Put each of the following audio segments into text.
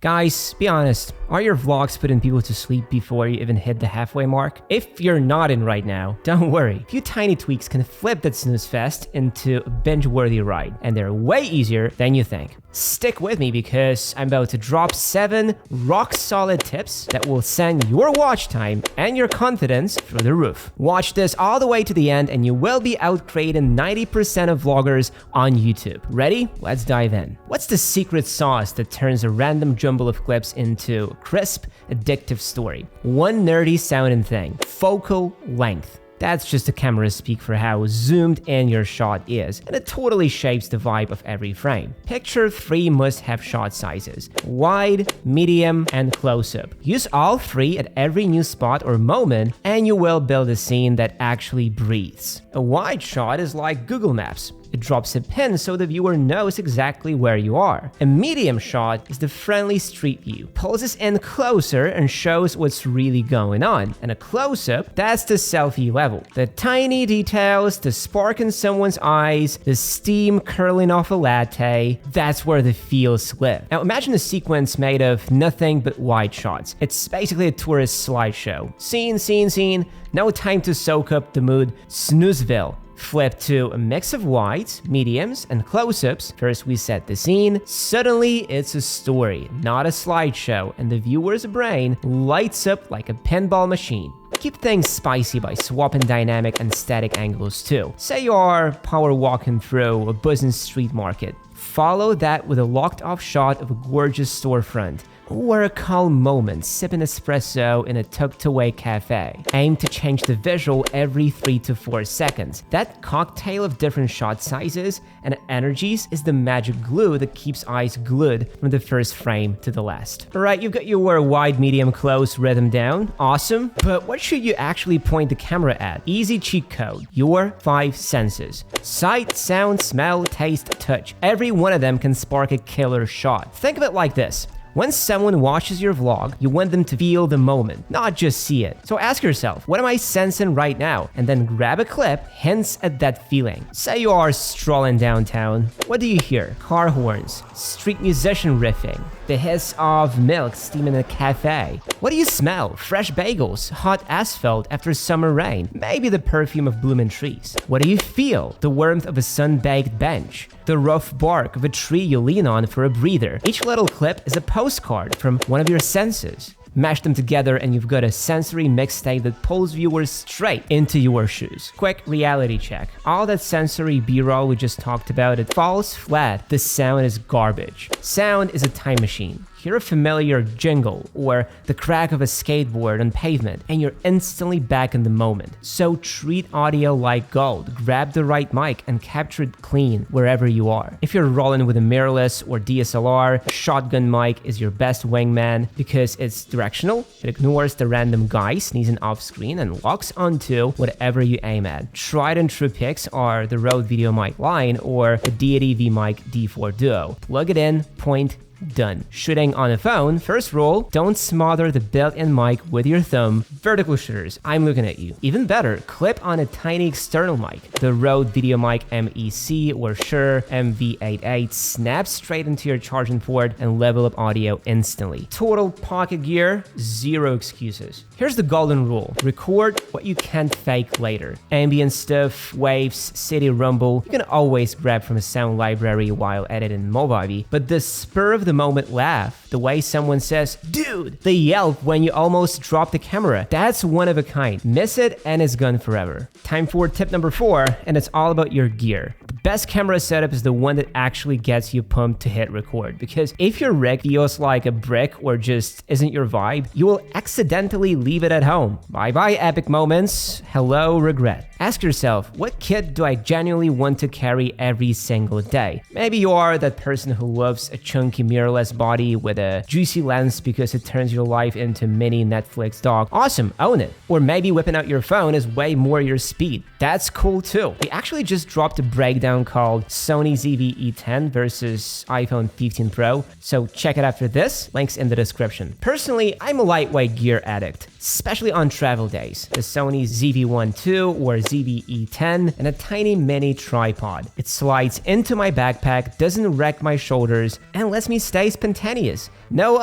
Guys, be honest, are your vlogs putting people to sleep before you even hit the halfway mark? If you're not in right now, don't worry. A few tiny tweaks can flip that snooze fest into a binge-worthy ride, and they're way easier than you think. Stick with me because I'm about to drop 7 rock-solid tips that will send your watch time and your confidence through the roof. Watch this all the way to the end and you will be outcreating 90% of vloggers on YouTube. Ready? Let's dive in. What's the secret sauce that turns a random jumble of clips into a crisp, addictive story? One nerdy sounding thing: focal length. That's just the camera speak for how zoomed in your shot is, and it totally shapes the vibe of every frame. Picture 3 must-have shot sizes: wide, medium, and close-up. Use all 3 at every new spot or moment, and you will build a scene that actually breathes. A wide shot is like Google Maps. It drops a pin so the viewer knows exactly where you are. A medium shot is the friendly street view. Pulls us in closer and shows what's really going on. And a close-up, that's the selfie level. The tiny details, the spark in someone's eyes, the steam curling off a latte, that's where the feels live. Now imagine a sequence made of nothing but wide shots. It's basically a tourist slideshow. Scene, no time to soak up the mood, snoozeville. Flip to a mix of wides, mediums, and close-ups. First we set the scene. Suddenly it's a story, not a slideshow, and the viewer's brain lights up like a pinball machine. Keep things spicy by swapping dynamic and static angles too. Say you are power walking through a buzzing street market. Follow that with a locked-off shot of a gorgeous storefront, or a calm moment sipping espresso in a tucked-away cafe. Aim to change the visual every 3 to 4 seconds. That cocktail of different shot sizes and energies is the magic glue that keeps eyes glued from the first frame to the last. Alright, you've got your wide, medium, close rhythm down. Awesome. But what should you actually point the camera at? Easy cheat code. Your 5 senses. Sight, sound, smell, taste, touch. Every one of them can spark a killer shot. Think of it like this. When someone watches your vlog, you want them to feel the moment, not just see it. So ask yourself, what am I sensing right now? And then grab a clip, hints at that feeling. Say you are strolling downtown. What do you hear? Car horns, street musician riffing, the hiss of milk steaming in a cafe. What do you smell? Fresh bagels, hot asphalt after summer rain, maybe the perfume of blooming trees. What do you feel? The warmth of a sun-baked bench, the rough bark of a tree you lean on for a breather. Each little clip is a postcard from one of your senses. Mash them together and you've got a sensory mixtape that pulls viewers straight into your shoes. Quick reality check. All that sensory B-roll we just talked about, it falls flat. The sound is garbage. Sound is a time machine. Hear a familiar jingle or the crack of a skateboard on pavement and you're instantly back in the moment. So treat audio like gold. Grab the right mic and capture it clean wherever you are. If you're rolling with a mirrorless or DSLR, a shotgun mic is your best wingman because it's directional. It ignores the random guy sneezing off screen and locks onto whatever you aim at. Tried and true picks are the Rode VideoMic Line or the Deity VMic D4 Duo. Plug it in, point, done. Shooting on a phone, first rule, don't smother the built-in mic with your thumb. Vertical shooters, I'm looking at you. Even better, clip on a tiny external mic. The Rode VideoMic MEC or Shure MV88 snaps straight into your charging port and level up audio instantly. Total pocket gear, 0 excuses. Here's the golden rule. Record what you can't fake later. Ambient stuff, waves, city rumble, you can always grab from a sound library while editing Movavi, but the spur of the moment laugh, the way someone says, "Dude," the yelp when you almost drop the camera, that's one of a kind. Miss it and it's gone forever. Time for tip number 4, and it's all about your gear. The best camera setup is the one that actually gets you pumped to hit record, because if your rig feels like a brick or just isn't your vibe, you will accidentally leave it at home. Bye-bye epic moments, hello regret. Ask yourself, what kit do I genuinely want to carry every single day? Maybe you are that person who loves a chunky mirrorless body with a juicy lens because it turns your life into mini Netflix doc. Awesome, own it. Or maybe whipping out your phone is way more your speed. That's cool too. We actually just dropped a breakdown called Sony ZV-E10 versus iPhone 15 Pro, so check it after this, links in the description. Personally, I'm a lightweight gear addict. especially on travel days. The Sony ZV-1 II or ZV-E10 and a tiny mini tripod. It slides into my backpack, doesn't wreck my shoulders, and lets me stay spontaneous. No,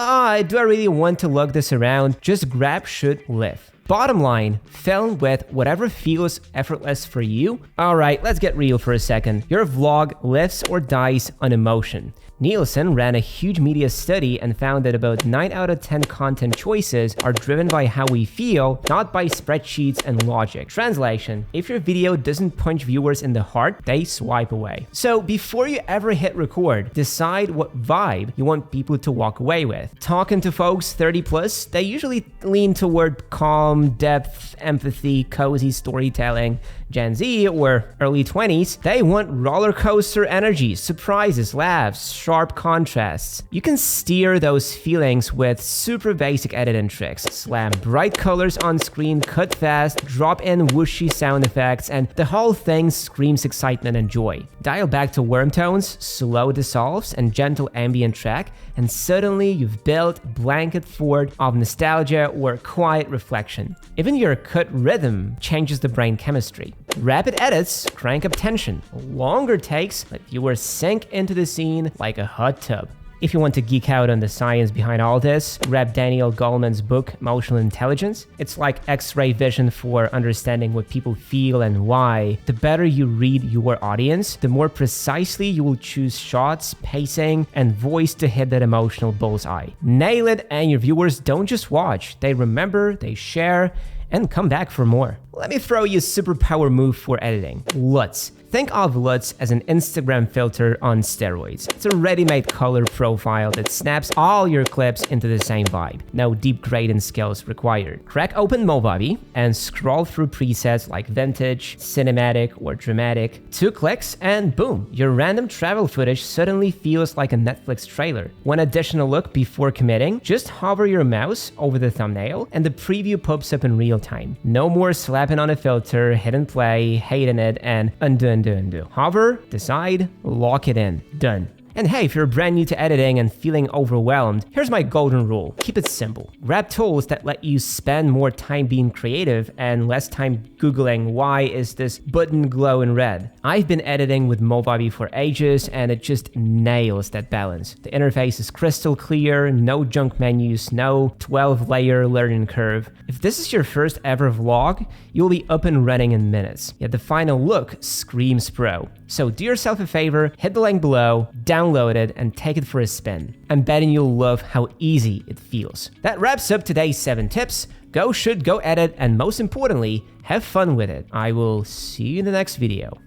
do I really want to lug this around? Just grab, shoot, live. Bottom line, film with whatever feels effortless for you. Alright, let's get real for a second. Your vlog lives or dies on emotion. Nielsen ran a huge media study and found that about 9 out of 10 content choices are driven by how we feel, not by spreadsheets and logic. Translation: if your video doesn't punch viewers in the heart, they swipe away. So before you ever hit record, decide what vibe you want people to walk away with. Talking to folks 30 plus, they usually lean toward calm, depth, empathy, cozy storytelling. Gen Z or early 20s, they want roller coaster energy, surprises, laughs, sharp contrasts. You can steer those feelings with super basic editing tricks. Slam bright colors on screen, cut fast, drop in whooshy sound effects, and the whole thing screams excitement and joy. Dial back to warm tones, slow dissolves, and gentle ambient track, and suddenly you've built a blanket fort of nostalgia or quiet reflection. Even your cut rhythm changes the brain chemistry. Rapid edits crank up tension. Longer takes let viewers sink into the scene like a hot tub. If you want to geek out on the science behind all this, grab Daniel Goleman's book, Emotional Intelligence. It's like X-ray vision for understanding what people feel and why. The better you read your audience, the more precisely you will choose shots, pacing, and voice to hit that emotional bullseye. Nail it, and your viewers don't just watch, they remember, they share, and come back for more. Let me throw you a superpower move for editing: LUTs. Think of LUTs as an Instagram filter on steroids. It's a ready-made color profile that snaps all your clips into the same vibe. No deep grading skills required. Crack open Movavi and scroll through presets like vintage, cinematic, or dramatic. 2 clicks and boom, your random travel footage suddenly feels like a Netflix trailer. One additional look before committing: just hover your mouse over the thumbnail and the preview pops up in real time. No more slapping on a filter, hit and play, hating it, and undo. Hover, decide, lock it in. Done. And hey, if you're brand new to editing and feeling overwhelmed, here's my golden rule: keep it simple. Grab tools that let you spend more time being creative and less time Googling why is this button glowing red. I've been editing with Movavi for ages and it just nails that balance. The interface is crystal clear, no junk menus, no 12-layer learning curve. If this is your first ever vlog, you'll be up and running in minutes. Yet the final look screams pro. So do yourself a favor, hit the link below, download it, and take it for a spin. I'm betting you'll love how easy it feels. That wraps up today's 7 tips. Go shoot, go edit, and most importantly, have fun with it. I will see you in the next video.